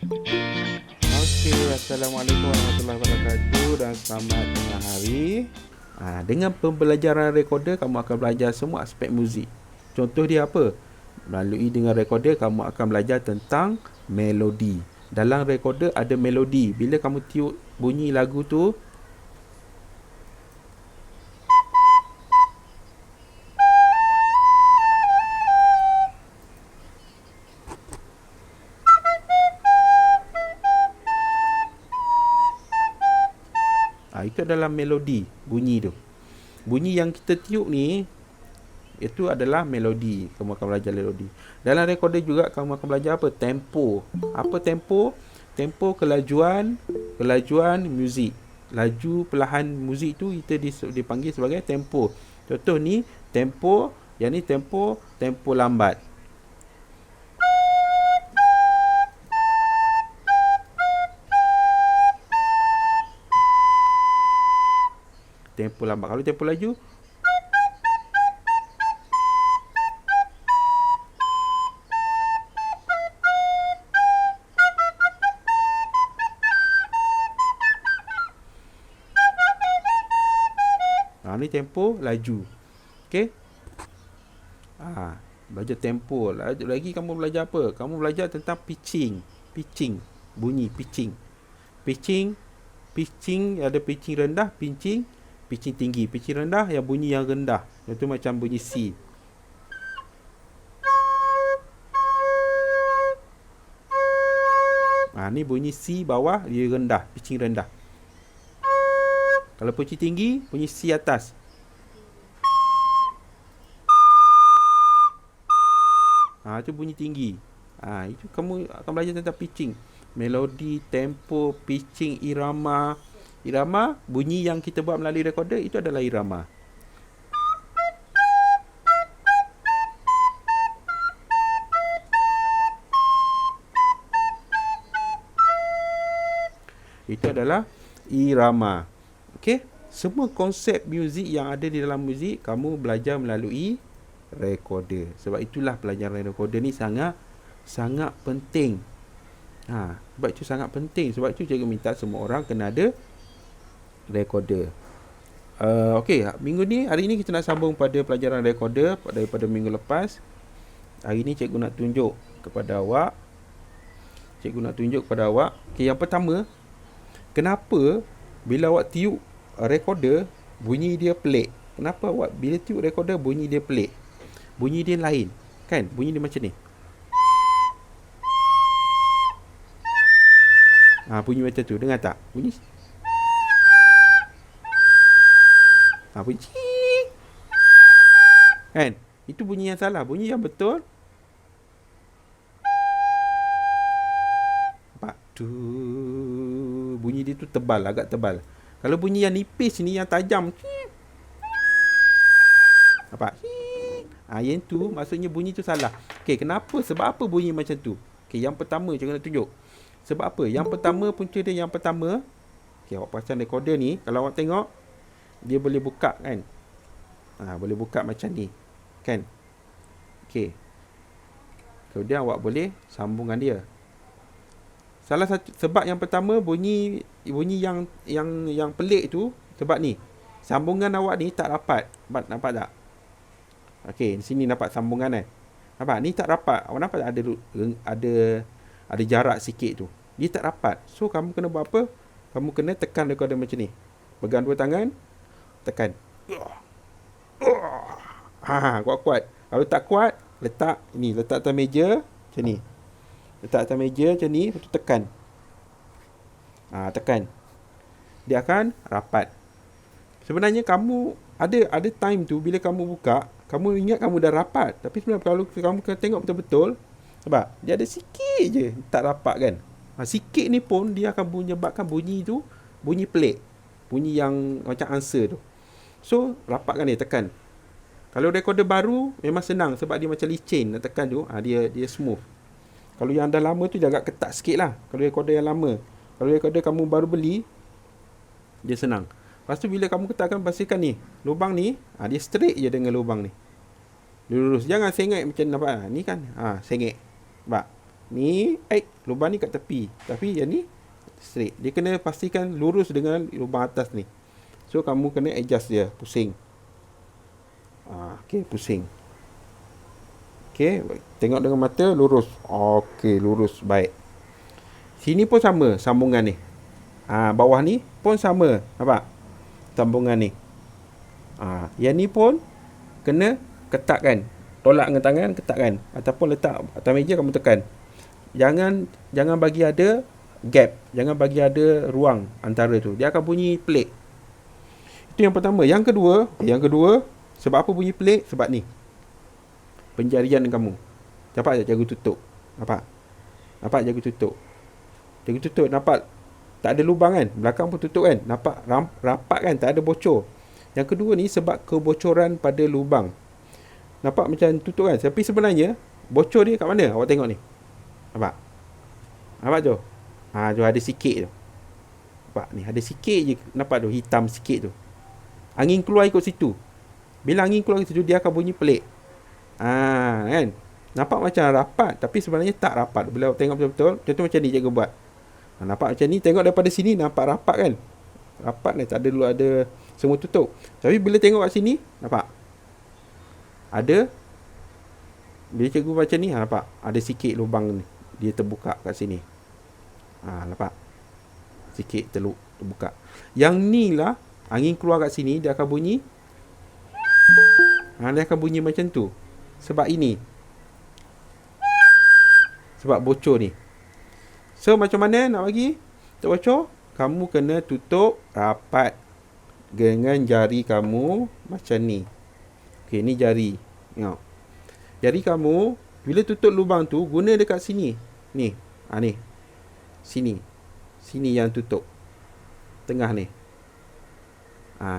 Okey, Assalamualaikum warahmatullahi wabarakatuh dan selamat tengah hari. Dengan pembelajaran recorder, kamu akan belajar semua aspek muzik. Contoh dia apa? Melalui dengan recorder, kamu akan belajar tentang melodi. Dalam recorder ada melodi. Bila kamu tiup bunyi lagu tu, itu adalah melodi, bunyi tu. Bunyi yang kita tiup ni, itu adalah melodi. Kamu akan belajar melodi. Dalam recorder juga kamu akan belajar apa? Tempo. Apa tempo? Tempo kelajuan muzik. Laju perlahan muzik tu kita dipanggil sebagai tempo. Contoh ni tempo, yang ni tempo lambat. Tempo lambat. Kalau tempo laju, ni tempo laju. Okey? Belajar tempo. Lagi kamu belajar apa? Kamu belajar tentang pitching. Pitching. Bunyi pitching. Pitching ada pitching rendah, pitching tinggi. Pitching rendah yang bunyi yang rendah. Itu macam bunyi C. Ni bunyi C bawah, dia rendah, pitching rendah. Kalau pitching tinggi, bunyi C atas. Itu bunyi tinggi. Itu kamu akan belajar tentang pitching. Melodi, tempo, pitching, irama. Irama, bunyi yang kita buat melalui recorder, itu adalah irama. Itu adalah irama. Okey? Semua konsep muzik yang ada di dalam muzik, kamu belajar melalui recorder. Sebab itulah pelajaran recorder ni sangat penting. Sebab itu sangat penting. Sebab itu cikgu minta semua orang kena ada recorder. Okey, hari ni kita nak sambung pada pelajaran recorder daripada minggu lepas. Hari ni cikgu nak tunjuk kepada awak. Okey, yang pertama, kenapa bila awak tiup recorder bunyi dia pelik? Kenapa awak bila tiup recorder bunyi dia pelik? Bunyi dia lain, kan? Bunyi dia macam ni. Bunyi macam tu, dengar tak? Bunyi bunyi kan? Itu bunyi yang salah. Bunyi yang betul, bunyi dia tu tebal, agak tebal. Kalau bunyi yang nipis ni, yang tajam, yang tu maksudnya bunyi tu salah. Okey, kenapa? Sebab apa bunyi macam tu? Okey, yang pertama cikgu nak tunjuk. Sebab apa? Yang pertama, punca dia yang pertama. Okey, awak pasang recorder ni, kalau awak tengok, dia boleh buka kan? Boleh buka macam ni, kan? Okey. Kemudian awak boleh sambungkan dia. Salah satu sebab yang pertama, bunyi yang pelik tu sebab ni. Sambungan awak ni tak rapat. Nampak tak? Okey, di sini nampak sambungan kan? Nampak? Ni tak rapat. Awak nampak tak ada jarak sikit tu. Dia tak rapat. So kamu kena buat apa? Kamu kena tekan recorder macam ni. Pegang dua tangan, tekan. Kuat-kuat. Kalau tak kuat, letak atas meja macam ni. Letak atas meja macam ni, lepas tu tekan. Tekan. Dia akan rapat. Sebenarnya kamu ada time tu bila kamu buka, kamu ingat kamu dah rapat. Tapi sebenarnya kalau kamu tengok betul-betul, sebab dia ada sikit je tak rapat kan. Sikit ni pun dia akan menyebabkan bunyi tu bunyi pelik. Bunyi yang macam answer tu. So, rapatkan dia, tekan. Kalau recorder baru memang senang sebab dia macam licin, nak tekan tu, dia smooth. Kalau yang dah lama tu dia agak ketat sikit lah. Kalau recorder yang lama. Kalau recorder kamu baru beli, dia senang. Lepas tu bila kamu ketatkan, pastikan ni, lubang ni, dia straight je dengan lubang ni. Dia lurus. Jangan sengit macam nampak. Ni kan, sengit. Nampak? Ni, lubang ni kat tepi. Tapi yang ni straight. Dia kena pastikan lurus dengan lubang atas ni. So kamu kena adjust dia, pusing. Okey, pusing. Okey, tengok dengan mata lurus. Okey, lurus, baik. Sini pun sama sambungan ni. Bawah ni pun sama, nampak? Sambungan ni. Yang ni pun kena ketatkan. Tolak dengan tangan, ketatkan. Ataupun letak atas meja, kamu tekan. Jangan bagi ada gap. Jangan bagi ada ruang antara tu. Dia akan bunyi pelik. Itu yang pertama. Yang kedua, sebab apa bunyi pelik? Sebab ni. Penjarian kamu. Nampak tak jaga tutup? Nampak jaga tutup? Jaga tutup, nampak? Tak ada lubang kan? Belakang pun tutup kan? Nampak rapat kan? Tak ada bocor. Yang kedua ni sebab kebocoran pada lubang. Nampak macam tutup kan? Tapi sebenarnya bocor dia kat mana? Awak tengok ni. Nampak tu? Tu ada sikit tu. Nampak ni, ada sikit je. Nampak tu, hitam sikit tu. Angin keluar ikut situ. Bila angin keluar ikut situ, dia akan bunyi pelik. Kan? Nampak macam rapat, tapi sebenarnya tak rapat. Bila awak tengok betul-betul, contoh macam ni cikgu buat. Nampak macam ni, tengok daripada sini nampak rapat kan? Rapat ni, tak ada dulu ada semua tutup. Tapi bila tengok kat sini, nampak? Ada. Bila cikgu macam ni, nampak? Ada sikit lubang ni. Dia terbuka kat sini. Nampak? Sikit terbuka. Yang ni lah, angin keluar kat sini, dia akan bunyi. Dia akan bunyi macam tu. Sebab ini. Sebab bocor ni. So macam mana nak bagi tak bocor? Kamu kena tutup rapat dengan jari kamu macam ni. Okey, ni jari. Tengok. Jari kamu bila tutup lubang tu, guna dekat sini. Ni. Ni. Sini. Sini yang tutup. Tengah ni.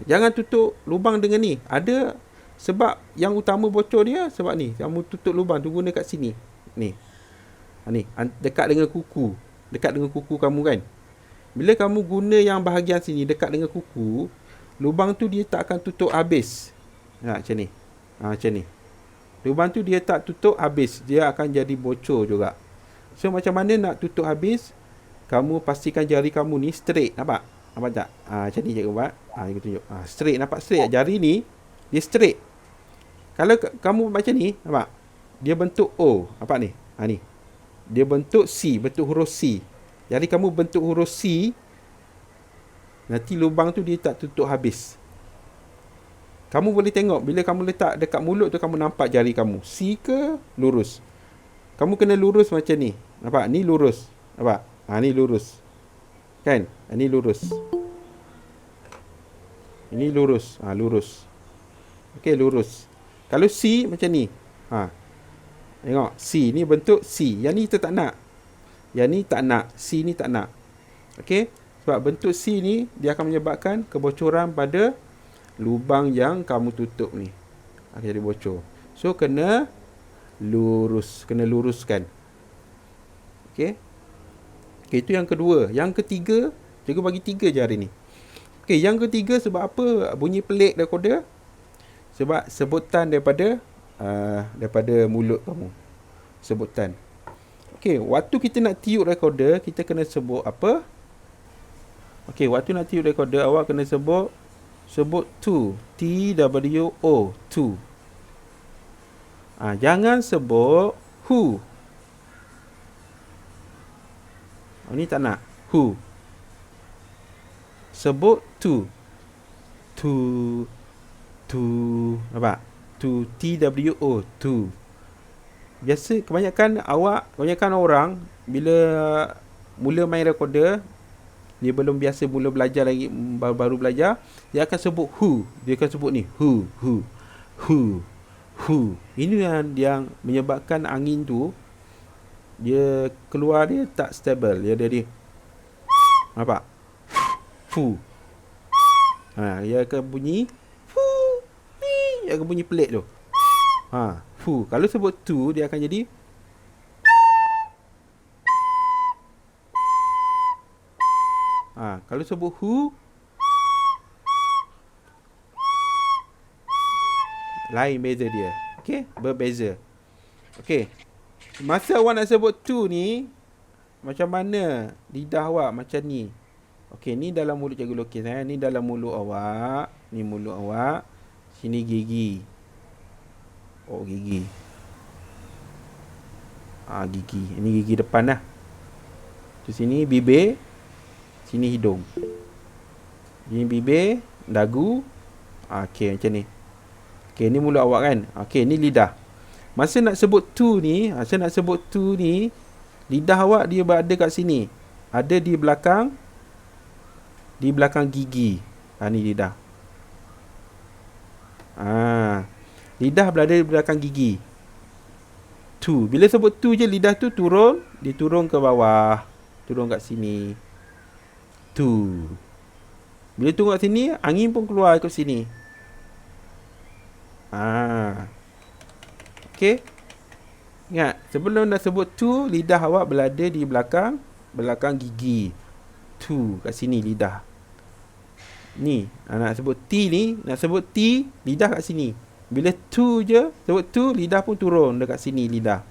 Jangan tutup lubang dengan ni. Ada sebab yang utama bocor dia sebab ni. Kamu tutup lubang tu guna kat sini. Ni. Ni, dekat dengan kuku. Dekat dengan kuku kamu kan. Bila kamu guna yang bahagian sini dekat dengan kuku, lubang tu dia tak akan tutup habis. Macam ni. Macam ni. Lubang tu dia tak tutup habis. Dia akan jadi bocor juga. So macam mana nak tutup habis? Kamu pastikan jari kamu ni straight. Nampak? Nampak tak? Macam ni cikgu buat. Cikgu tunjuk. Straight. Nampak straight? Jari ni dia straight. Kalau kamu macam ni, nampak? Dia bentuk O. Nampak ni? Ni. Dia bentuk C, bentuk huruf C. Jadi kamu bentuk huruf C, nanti lubang tu dia tak tutup habis. Kamu boleh tengok, bila kamu letak dekat mulut tu, kamu nampak jari kamu. C ke lurus? Kamu kena lurus macam ni. Nampak? Ni lurus. Nampak? Ni lurus. Kan? Ni lurus. Ini lurus. Lurus. Okey, lurus. Kalau C macam ni. Tengok, C ni bentuk C. Yang ni kita tak nak. Yang ni tak nak. C ni tak nak. Okey? Sebab bentuk C ni, dia akan menyebabkan kebocoran pada lubang yang kamu tutup ni. Akan jadi bocor. So, kena lurus. Kena luruskan. Okey? Okey, itu yang kedua. Yang ketiga, cikgu bagi 3 je hari ni. Okey, yang ketiga sebab apa bunyi pelik recorder? Sebab sebutan daripada mulut kamu. Sebutan. Okey, waktu kita nak tiup recorder, kita kena sebut apa? Okey, waktu nak tiup recorder, awak kena sebut to. T-W-O. To. Jangan sebut who. Ni tak nak. Who. Sebut to. Nampak? To. T-W-O. To. Biasa kebanyakan orang bila mula main recorder, dia belum biasa mula belajar lagi, baru belajar, dia akan sebut who. Dia akan sebut ni who. Ini yang menyebabkan angin tu dia keluar, dia tak stable. Dia jadi nampak? Who. Dia akan bunyi dia akan bunyi pelik tu. Who. Kalau sebut to, dia akan jadi kalau sebut who, lain beza dia. Okey, berbeza. Okey. Masa awak nak sebut tu ni, macam mana lidah awak macam ni. Okey, ni dalam mulut cikgu lukis ni dalam mulut awak, ni mulut awak. Sini gigi. Oh, gigi. Gigi. Ini gigi depan lah. Tu sini bibir, sini hidung. Ini bibir, dagu. Okey, macam ni. Okey, ni mulut awak kan. Okey, ni lidah. Masa nak sebut tu ni, lidah awak dia berada kat sini. Ada di belakang gigi. Ni lidah. Lidah berada di belakang gigi. Tu. Bila sebut tu je, lidah tu turun. Dia turun ke bawah. Turun kat sini. Tu. Bila turun kat sini, angin pun keluar kat sini. Okey. Ingat, sebelum nak sebut tu, lidah awak berada di belakang gigi. Tu, kat sini lidah. Ni, nak sebut T ni, lidah kat sini. Bila tu je, sebut tu, lidah pun turun dekat sini lidah.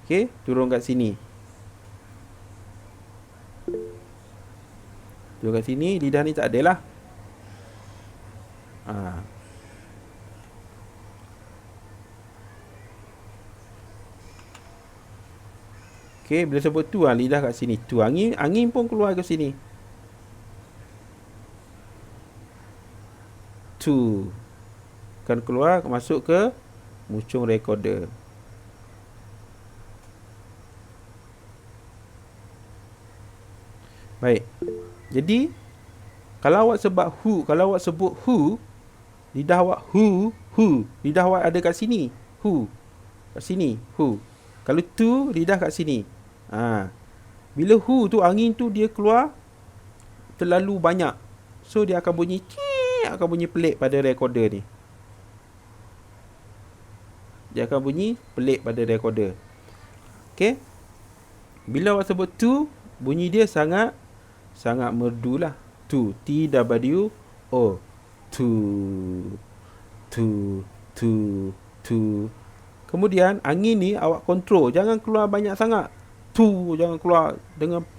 Okey, turun kat sini. Turun kat sini, lidah ni tak ada lah. Okey, bila sebut tu, lidah kat sini. Tu, angin pun keluar ke sini. Tu. Akan keluar, masuk ke mucung recorder. Baik. Jadi, kalau awak sebut hu, lidah awak hu. Lidah awak ada kat sini. Hu. Kat sini, hu. Kalau tu, lidah kat sini. Bila hu tu, angin tu dia keluar terlalu banyak. So, dia akan bunyi pelik pada recorder ni. Dia akan bunyi pelik pada recorder. Okey. Bila awak sebut tu, bunyi dia sangat merdu lah. Tu. T-W-O. Tu. Kemudian, angin ni awak kontrol. Jangan keluar banyak sangat. Tu. Jangan keluar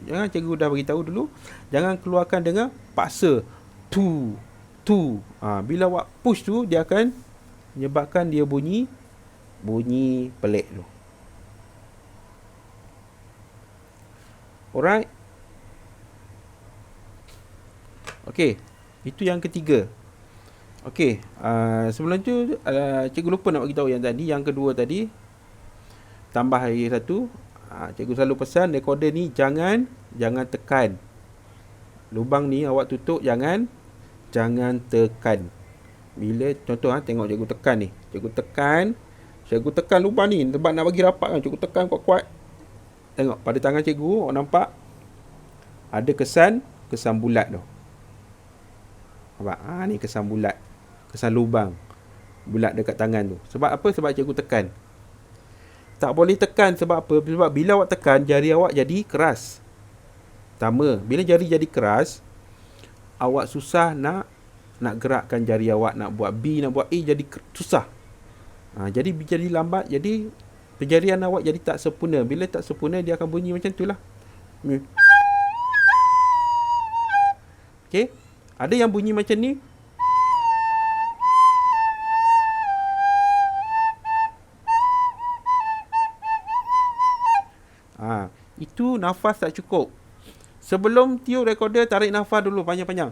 jangan cikgu dah beritahu dulu. Jangan keluarkan dengan paksa. Tu. Bila awak push tu, dia akan menyebabkan dia bunyi pelik tu. Alright. Okey, itu yang ketiga. Okey, sebelum tu cikgu lupa nak bagi tahu yang tadi, yang kedua tadi. Tambah lagi satu. Cikgu selalu pesan recorder ni jangan tekan. Lubang ni awak tutup, jangan tekan. Bila contoh tengok cikgu tekan ni. Cikgu tekan lubang ni sebab nak bagi rapat kan. Cikgu tekan kuat-kuat. Tengok pada tangan cikgu, awak nampak ada kesan bulat tu. Nampak? Ni kesan bulat. Kesan lubang bulat dekat tangan tu. Sebab apa? Sebab cikgu tekan. Tak boleh tekan sebab apa? Sebab bila awak tekan, jari awak jadi keras. Pertama, bila jari jadi keras, awak susah nak gerakkan jari awak, nak buat B, nak buat A, jadi susah. Jadi lambat, jadi penjarian awak jadi tak sempurna. Bila tak sempurna, dia akan bunyi macam tu lah. Okay. Ada yang bunyi macam ni. Itu nafas tak cukup. Sebelum tiup recorder, tarik nafas dulu panjang-panjang.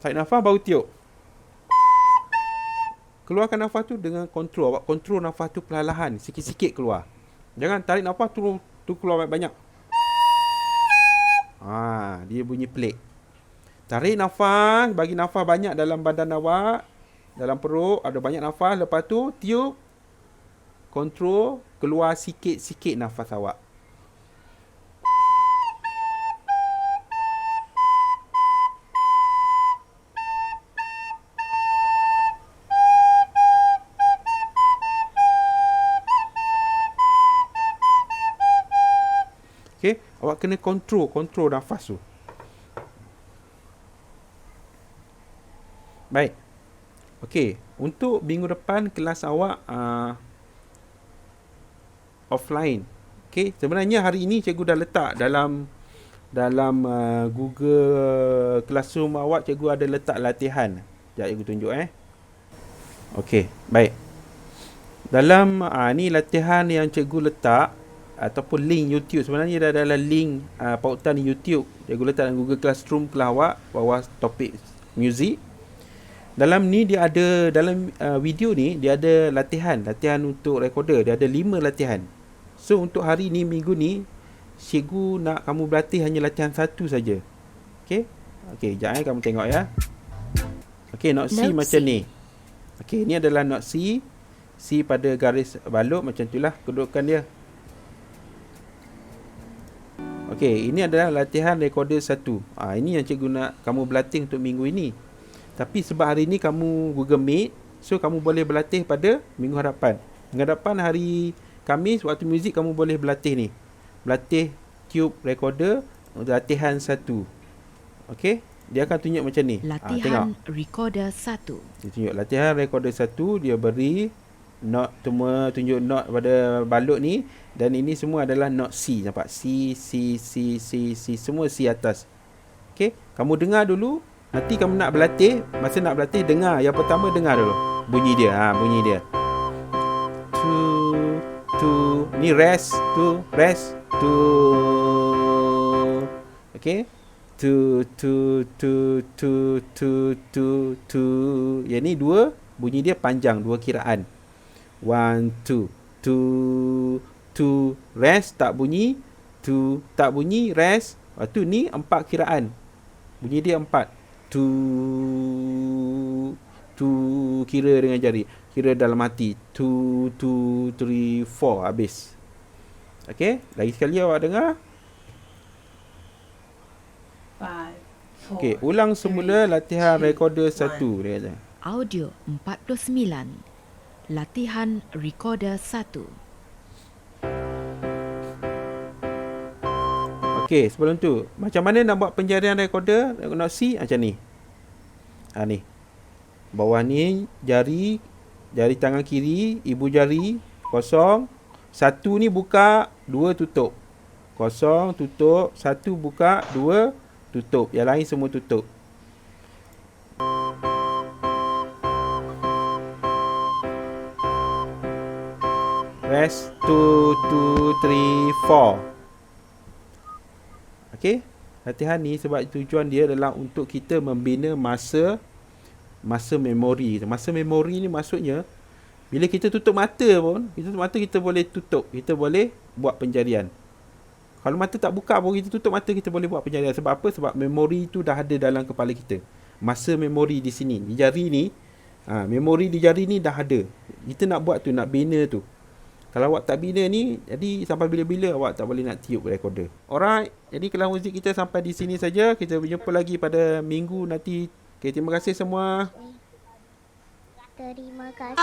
Tarik nafas baru tiup. Keluarkan nafas tu dengan kontrol. Awak kontrol nafas tu perlahan, sikit-sikit keluar. Jangan tarik nafas tu keluar banyak-banyak. Dia bunyi pelik. Tarik nafas, bagi nafas banyak dalam badan awak, dalam perut, ada banyak nafas. Lepas tu tiup, kontrol, keluar sikit-sikit nafas awak. Okay, awak kena kontrol nafas tu. Baik. Okey, untuk minggu depan kelas awak offline. Okay, sebenarnya hari ini cikgu dah letak dalam Google Classroom awak, cikgu ada letak latihan. Sekejap cikgu tunjuk Okay, baik. Dalam ni latihan yang cikgu letak ataupun link YouTube. Sebenarnya dah dalam link pautan YouTube. Cikgu letak dalam Google Classroom kelas awak, bawah topik music. Dalam ni dia ada, dalam video ni dia ada latihan untuk recorder. Dia ada 5 latihan. So untuk hari ni, minggu ni, cikgu nak kamu berlatih hanya latihan satu saja. Okay, sekejap kamu tengok ya. Okay, note C macam ni. Okay, ni adalah note C. C pada garis balut macam itulah kedudukan dia. Okay, ini adalah latihan recorder 1. Ini yang cikgu nak kamu berlatih untuk minggu ini. Tapi sebab hari ni kamu Google Meet, so kamu boleh berlatih pada minggu hadapan. Minggu hadapan hari Khamis waktu muzik kamu boleh berlatih ni. Berlatih tube recorder latihan 1. Okay, dia akan tunjuk macam ni. Latihan recorder 1. Dia tunjuk latihan recorder 1, dia beri note, semua tunjuk note pada balut ni, dan ini semua adalah note C. Nampak? C, semua C atas. Okay, kamu dengar dulu. Nanti kamu nak berlatih, masa nak berlatih dengar. Yang pertama dengar dulu bunyi dia. Bunyi dia. To ni rest, to rest, to. Okay, to. Yang ni dua, bunyi dia panjang, dua kiraan. 1, 2, 2, rest tak bunyi, 2 tak bunyi, rest. Lepas tu ni 4 kiraan, bunyi dia 4. 2 kira dengan jari, kira dalam hati. 2, 3, 4, habis. Okay, lagi sekali awak dengar. 5, 4, Okay, ulang semula latihan recorder 1 dia kata. Audio 49. Latihan recorder 1. Okey, sebelum tu, macam mana nak buat penjarian recorder note C macam ni. Ni. Bawah ni jari tangan kiri, ibu jari kosong. 1 ni buka, 2 tutup. Kosong, tutup, 1 buka, 2 tutup. Yang lain semua tutup. Rest 2, 3, 4. Okey, latihan ni sebab tujuan dia adalah untuk kita membina masa memori. Masa memori ni maksudnya bila kita tutup mata pun, kita boleh tutup, kita boleh buat penjarian. Kalau mata tak buka pun, kita tutup mata, kita boleh buat penjarian. Sebab apa? Sebab memori tu dah ada dalam kepala kita. Masa memori di sini, di jari ni, memori di jari ni dah ada. Kita nak buat tu, nak bina tu. Kalau awak tak bina ni, jadi sampai bila-bila awak tak boleh nak tiup recorder. Alright, jadi kelas muzik kita sampai di sini saja. Kita berjumpa lagi pada minggu nanti. Okay, terima kasih semua. Terima kasih.